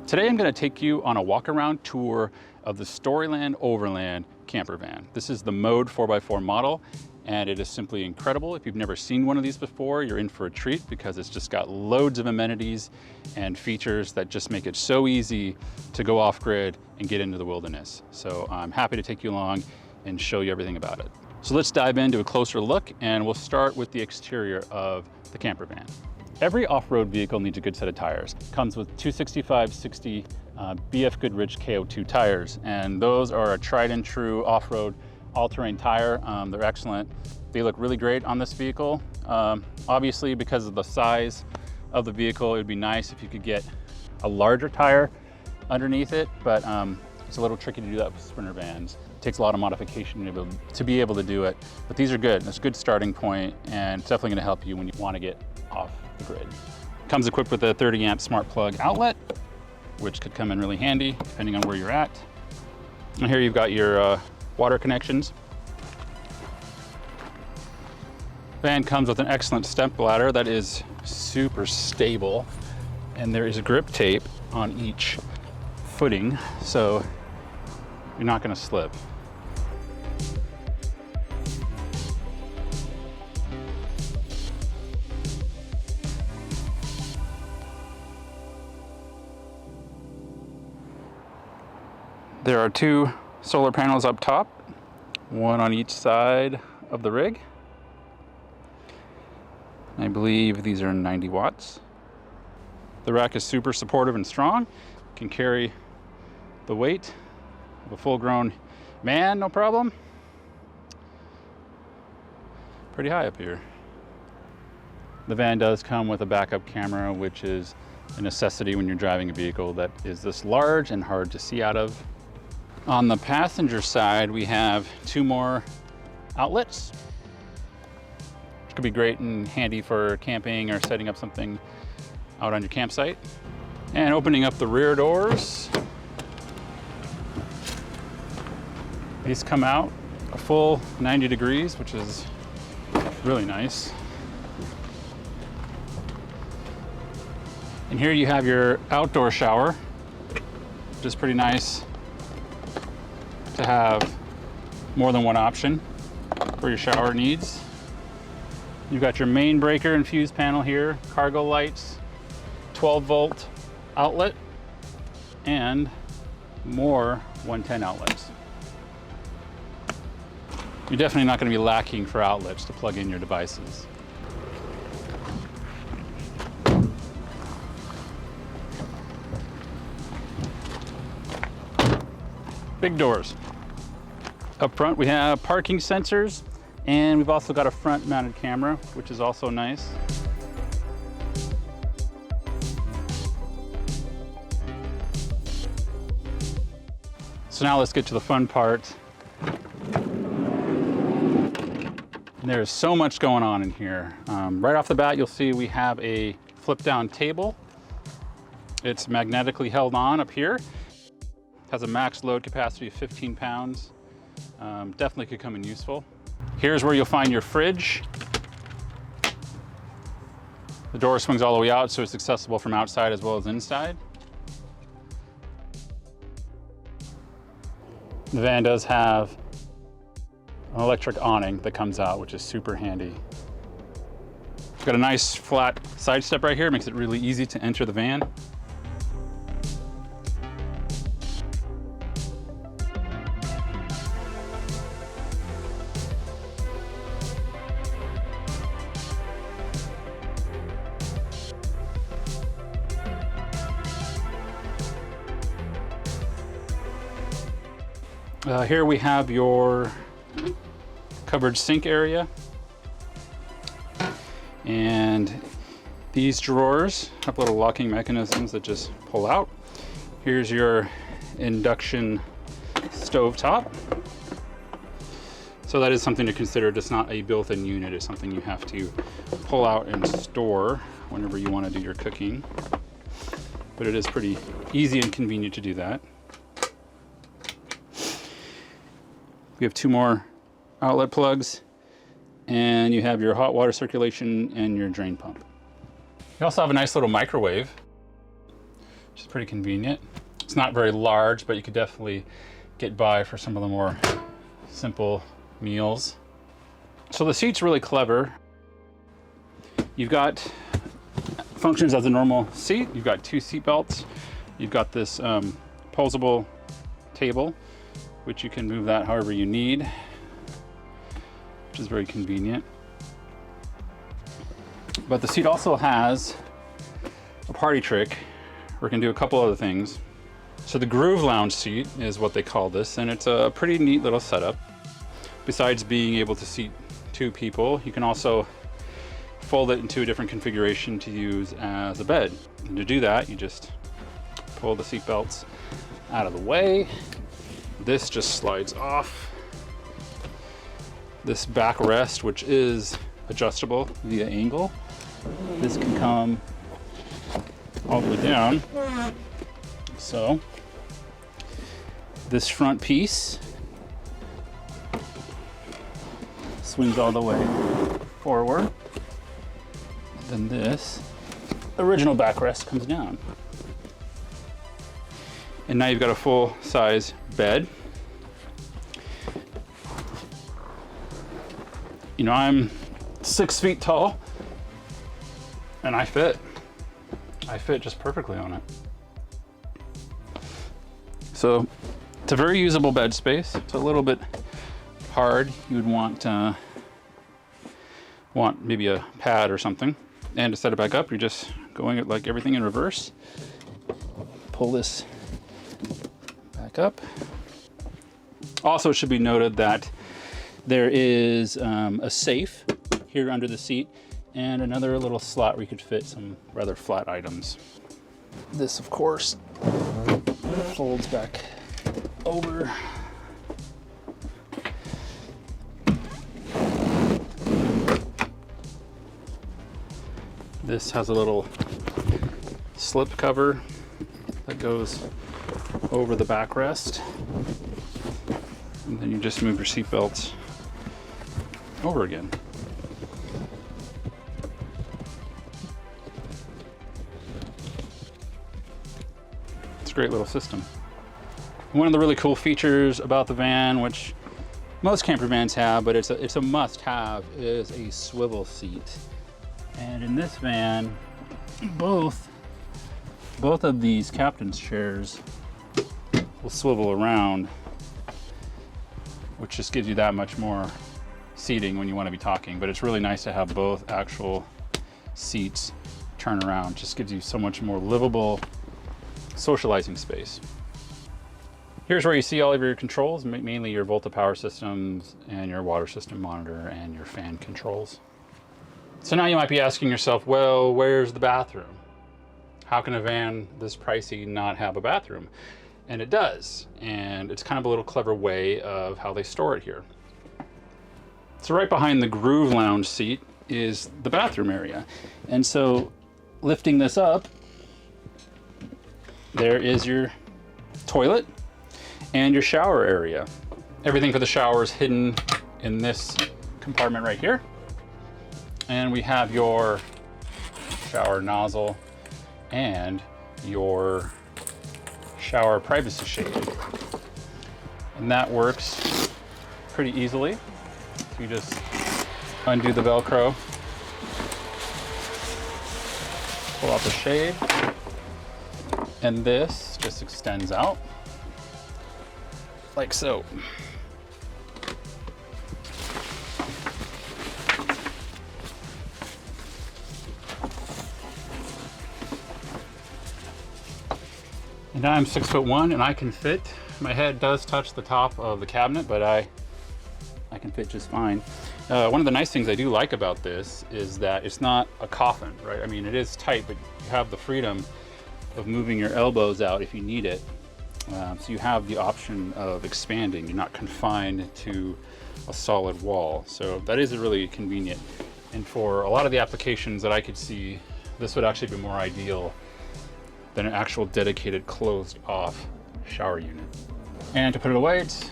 Today I'm going to take you on a walk-around tour of the Storyteller Overland camper van. This is the Mode 4x4 model, and it is simply incredible. If you've never seen one of these before, you're in for a treat because it's just got loads of amenities and features that just make it so easy to go off-grid and get into the wilderness. So I'm happy to take you along and show you everything about it. So let's dive into a closer look, and we'll start with the exterior of the camper van. Every off-road vehicle needs a good set of tires. It comes with 265/60 BF Goodrich KO2 tires, and those are a tried and true off-road all-terrain tire. They're excellent. They look really great on this vehicle. Obviously, because of the size of the vehicle, it would be nice if you could get a larger tire underneath it, but it's a little tricky to do that with Sprinter vans. It takes a lot of modification to be able to do it, but these are good. It's a good starting point, and it's definitely going to help you when you want to get off the grid. Comes equipped with a 30 amp smart plug outlet, which could come in really handy depending on where you're at. And here you've got your water connections. Van comes with an excellent step ladder that is super stable, and there is grip tape on each footing, so you're not going to slip. There are two solar panels up top, one on each side of the rig. I believe these are 90 watts. The rack is super supportive and strong, can carry the weight of a full-grown man, no problem. Pretty high up here. The van does come with a backup camera, which is a necessity when you're driving a vehicle that is this large and hard to see out of. On the passenger side, we have two more outlets, which could be great and handy for camping or setting up something out on your campsite. And opening up the rear doors, these come out a full 90 degrees, which is really nice. And here you have your outdoor shower, which is pretty nice to have more than one option for your shower needs. You've got your main breaker and fuse panel here, cargo lights, 12-volt outlet, and more 110 outlets. You're definitely not going to be lacking for outlets to plug in your devices. Big doors. Up front we have parking sensors, and we've also got a front mounted camera, which is also nice. So now let's get to the fun part. There's so much going on in here. Right off the bat, you'll see we have a flip down table. It's magnetically held on up here. Has a max load capacity of 15 pounds. Definitely could come in useful. Here's where you'll find your fridge. The door swings all the way out, so it's accessible from outside as well as inside. The van does have an electric awning that comes out, which is super handy. It's got a nice flat side step right here, makes it really easy to enter the van. Here we have your covered sink area, and these drawers have little locking mechanisms that just pull out. Here's your induction stove top. So that is something to consider. It's not a built-in unit. It's something you have to pull out and store whenever you want to do your cooking. But it is pretty easy and convenient to do that. We have two more outlet plugs, and you have your hot water circulation and your drain pump. You also have a nice little microwave. which is pretty convenient. It's not very large, but you could definitely get by for some of the more simple meals. So the seat's really clever. You've got functions as a normal seat. You've got 2 seat belts. You've got this posable table, which you can move that however you need, which is very convenient. But the seat also has a party trick where it can do a couple other things. So the Groove Lounge seat is what they call this, and it's a pretty neat little setup. Besides being able to seat 2 people, you can also fold it into a different configuration to use as a bed. And to do that, you just pull the seat belts out of the way. This just slides off. This backrest, which is adjustable via angle, this can come all the way down. So this front piece swings all the way forward. Then this original backrest comes down. And now you've got a full-size bed. You know, I'm 6 feet tall, and I fit just perfectly on it. So it's a very usable bed space. It's a little bit hard. You would want maybe a pad or something. And to set it back up, you're just going like everything in reverse. Pull this back up. Also, it should be noted that there is a safe here under the seat and another little slot where you could fit some rather flat items. This, of course, folds back over. This has a little slip cover that goes over the backrest. And then you just move your seat belts over again. It's a great little system. One of the really cool features about the van, which most camper vans have, but it's a must-have, is a swivel seat. And in this van, both of these captain's chairs will swivel around, which just gives you that much more seating when you want to be talking. But it's really nice to have both actual seats turn around. Just gives you so much more livable socializing space. Here's where you see all of your controls, mainly your Volta power systems and your water system monitor and your fan controls. So now you might be asking yourself, well, where's the bathroom? How can a van this pricey not have a bathroom? And it does. And it's kind of a little clever way of how they store it here. So right behind the Groove Lounge seat is the bathroom area. And so lifting this up, there is your toilet and your shower area. Everything for the shower is hidden in this compartment right here. And we have your shower nozzle and your shower privacy shade. And that works pretty easily. So you just undo the Velcro, pull out the shade, and this just extends out like so. And I'm 6'1" and I can fit. My head does touch the top of the cabinet, but I can fit just fine. One of the nice things I do like about this is that it's not a coffin, right? I mean, it is tight, but you have the freedom of moving your elbows out if you need it. So you have the option of expanding. You're not confined to a solid wall. So that is really convenient. And for a lot of the applications that I could see, this would actually be more ideal than an actual dedicated closed off shower unit. And to put it away, it's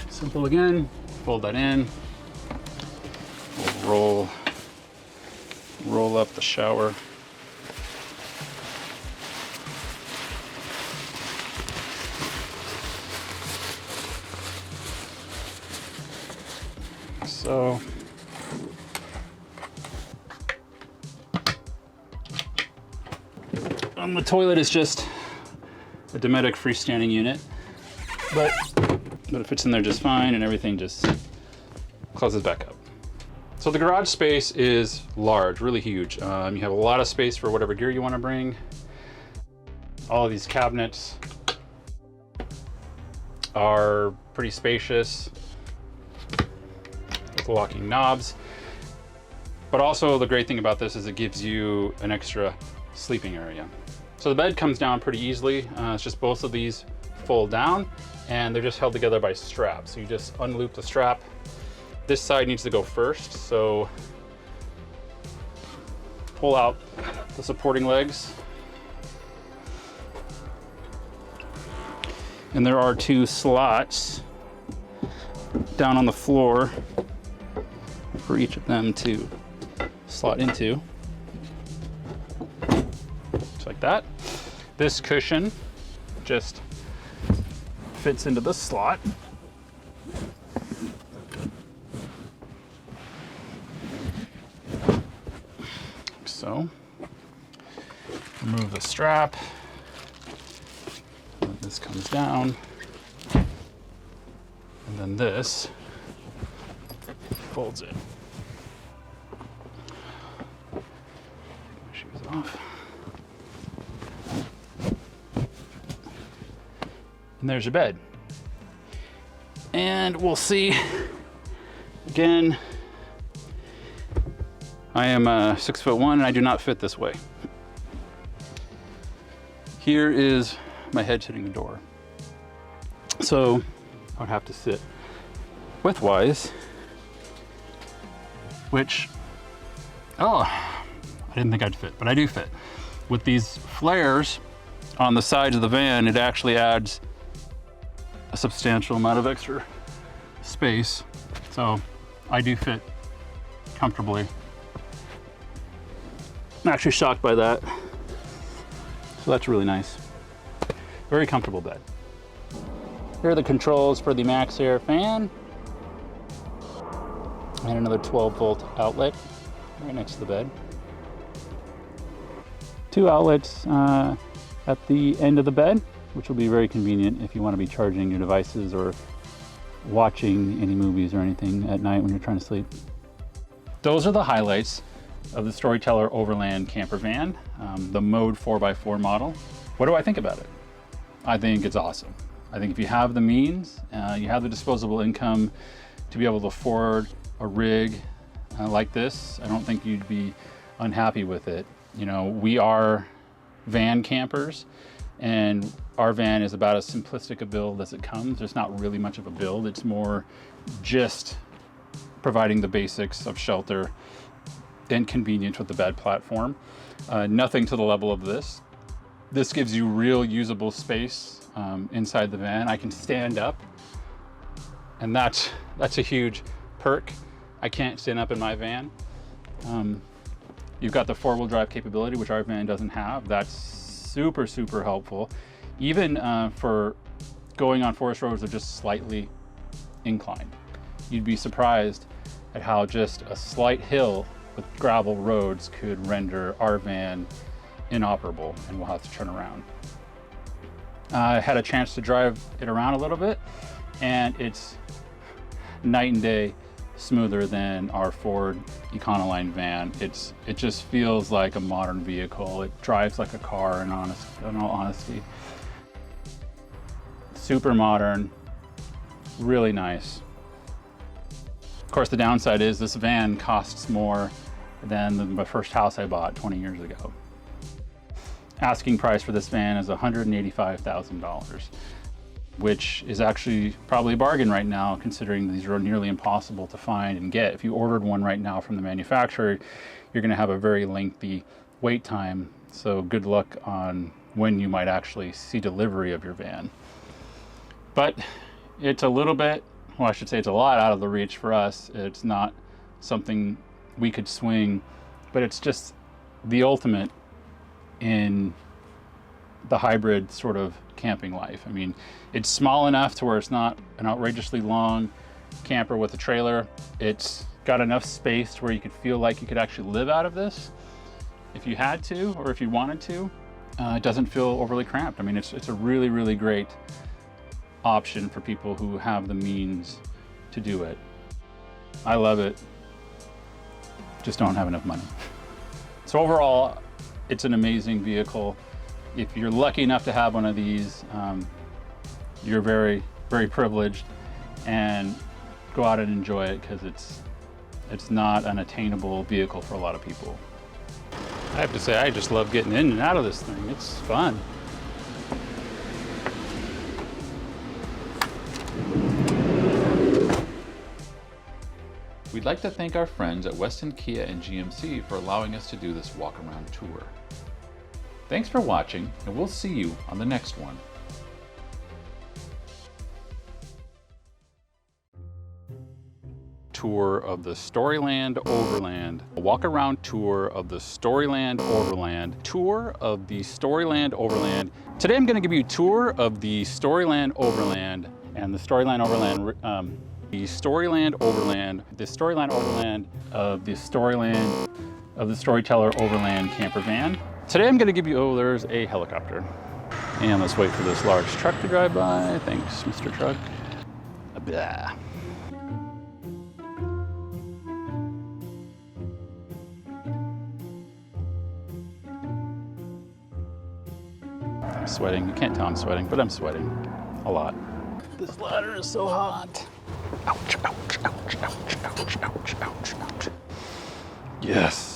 simple again. Fold that in. We'll roll up the shower So the toilet is just a Dometic freestanding unit, but it fits in there just fine, and everything just closes back up. So the garage space is large, really huge. You have a lot of space for whatever gear you want to bring. All of these cabinets are pretty spacious with locking knobs. But also the great thing about this is it gives you an extra sleeping area. So the bed comes down pretty easily. It's just both of these fold down and they're just held together by straps. So you just unloop the strap. This side needs to go first, so pull out the supporting legs. And there are 2 slots down on the floor for each of them to slot into. Just like that. This cushion just fits into this slot. So, remove the strap. This comes down, and then this folds in. Shoes off. And there's your bed. And we'll see, again, I am 6'1" and I do not fit this way. Here is my head sitting the door. So I would have to sit widthwise, which, I didn't think I'd fit, but I do fit. With these flares on the sides of the van, it actually adds a substantial amount of extra space. So I do fit comfortably. I'm actually shocked by that. So that's really nice. Very comfortable bed. Here are the controls for the Max Air fan. And another 12-volt outlet right next to the bed. 2 outlets at the end of the bed, which will be very convenient if you want to be charging your devices or watching any movies or anything at night when you're trying to sleep. Those are the highlights of the Storyteller Overland camper van, the Mode 4x4 model. What do I think about it? I think it's awesome. I think if you have the means, you have the disposable income to be able to afford a rig like this, I don't think you'd be unhappy with it. You know, we are van campers, and our van is about as simplistic a build as it comes. There's not really much of a build. It's more just providing the basics of shelter and convenience with the bed platform. Nothing to the level of this. This gives you real usable space inside the van. I can stand up, and that's a huge perk. I can't stand up in my van. You've got the 4-wheel drive capability, which our van doesn't have. That's super, super helpful. Even for going on forest roads that are just slightly inclined. You'd be surprised at how just a slight hill with gravel roads could render our van inoperable, and we'll have to turn around. I had a chance to drive it around a little bit, and it's night and day smoother than our Ford Econoline van. It just feels like a modern vehicle. It drives like a car, in all honesty. Super modern, really nice. Of course, the downside is this van costs more than the first house I bought 20 years ago. Asking price for this van is $185,000, which is actually probably a bargain right now, considering these are nearly impossible to find and get. If you ordered one right now from the manufacturer, you're going to have a very lengthy wait time. So good luck on when you might actually see delivery of your van. But it's a little bit, well, I should say it's a lot out of the reach for us. It's not something we could swing, but it's just the ultimate in the hybrid sort of camping life. I mean, it's small enough to where it's not an outrageously long camper with a trailer. It's got enough space where you could feel like you could actually live out of this if you had to, or if you wanted to. It doesn't feel overly cramped. I mean, it's a really, really great option for people who have the means to do it. I love it, just don't have enough money. So overall, it's an amazing vehicle. If you're lucky enough to have one of these, you're very, very privileged, and go out and enjoy it, because it's not an attainable vehicle for a lot of people. I have to say, I just love getting in and out of this thing. It's fun. We'd like to thank our friends at Weston Kia and GMC for allowing us to do this walk-around tour. Thanks for watching, and we'll see you on the next one. Tour of the Storyteller Overland, a walk-around tour of the Storyteller Overland, tour of the Storyteller Overland. Today I'm going to give you a tour of the Storyteller Overland and the Storyteller Overland, the Storyteller Overland, the Storyteller Overland of the Storyteller Overland camper van. Today I'm going to give you, oh, there's a helicopter. And let's wait for this large truck to drive by. Thanks, Mr. Truck. Blah. I'm sweating. You can't tell I'm sweating, but I'm sweating a lot. This ladder is so hot. Ouch, ouch, ouch, ouch, ouch, ouch, ouch, ouch. Yes.